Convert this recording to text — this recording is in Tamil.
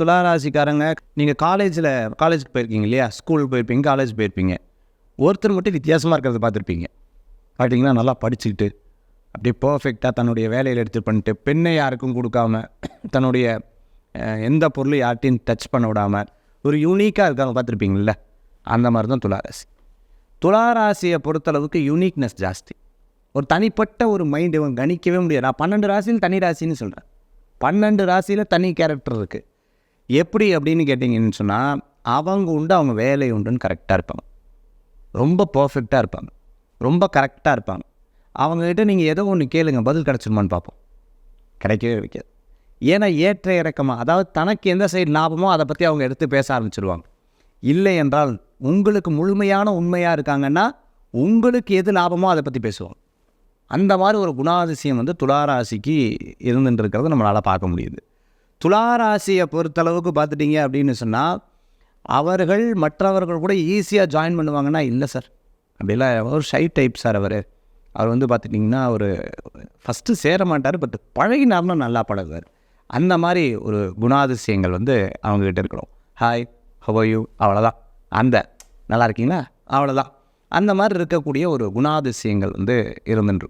துளாராசிக்காரங்க நீங்கள் காலேஜுக்கு போயிருக்கீங்க இல்லையா, ஸ்கூலுக்கு போயிருப்பீங்க, காலேஜ் போயிருப்பீங்க. ஒருத்தர் மட்டும் வித்தியாசமாக இருக்கிறத பார்த்துருப்பீங்க. பார்த்தீங்கன்னா நல்லா படிச்சுக்கிட்டு அப்படியே பர்ஃபெக்டாக தன்னுடைய வேலையில் எடுத்து பண்ணிட்டு, பெண்ணை யாருக்கும் கொடுக்காம, தன்னுடைய எந்த பொருளும் யார்ட்டையும் டச் பண்ண விடாமல் ஒரு யூனிக்காக இருக்காங்க பார்த்துருப்பீங்கள. அந்த மாதிரி தான் துளாராசி. துளாராசியை பொறுத்தளவுக்கு யூனிக்னஸ் ஜாஸ்தி. ஒரு தனிப்பட்ட ஒரு மைண்டு இவன் கணிக்கவே முடியாது. நான் 12 ராசியில் தனி ராசின்னு சொல்கிறேன். 12 ராசியில் தனி கேரக்டர் இருக்குது. எப்படி அப்படின்னு கேட்டிங்கன்னு சொன்னால், அவங்க உண்டு அவங்க வேலை உண்டுன்னு கரெக்டாக இருப்பாங்க. ரொம்ப பர்ஃபெக்டாக இருப்பாங்க, ரொம்ப கரெக்டாக இருப்பாங்க. அவங்ககிட்ட நீங்கள் ஏதோ ஒன்று கேளுங்க, பதில் கிடச்சிருமான்னு பார்ப்போம். கிடைக்கவே கிடைக்காது. ஏன்னா ஏற்ற இறக்கமாக, அதாவது தனக்கு எந்த சைடு லாபமோ அதை பற்றி அவங்க எடுத்து பேச ஆரம்பிச்சிருவாங்க. இல்லை என்றால் உங்களுக்கு முழுமையான உண்மையாக இருக்காங்கன்னா உங்களுக்கு எது லாபமோ அதை பற்றி பேசுவாங்க. அந்த மாதிரி ஒரு குணாதிசயம் துளாராசிக்கு இருந்துட்டு இருக்கிறத நம்மளால் பார்க்க முடியுது. துளாராசியை பொறுத்தளவுக்கு பார்த்துட்டிங்க அப்படின்னு சொன்னால், அவர்கள் மற்றவர்கள் கூட ஈஸியாக ஜாயின் பண்ணுவாங்கன்னா, இல்லை சார் அப்படிலாம் ஒரு ஷை டைப் சார். அவர் பார்த்துட்டிங்கன்னா ஒரு ஃபஸ்ட்டு சேர மாட்டார், பட் பழகினார்னா நல்லா பழகுவார். அந்த மாதிரி ஒரு குணாதிசயங்கள் அவங்ககிட்ட இருக்கிறோம். ஹாய், ஹவ் ஆர் யூ, அவ்வளோதான். அந்த நல்லா இருக்கீங்களா, அவ்வளோதான். அந்த மாதிரி இருக்கக்கூடிய ஒரு குணாதிசயங்கள் இருந்துட்டு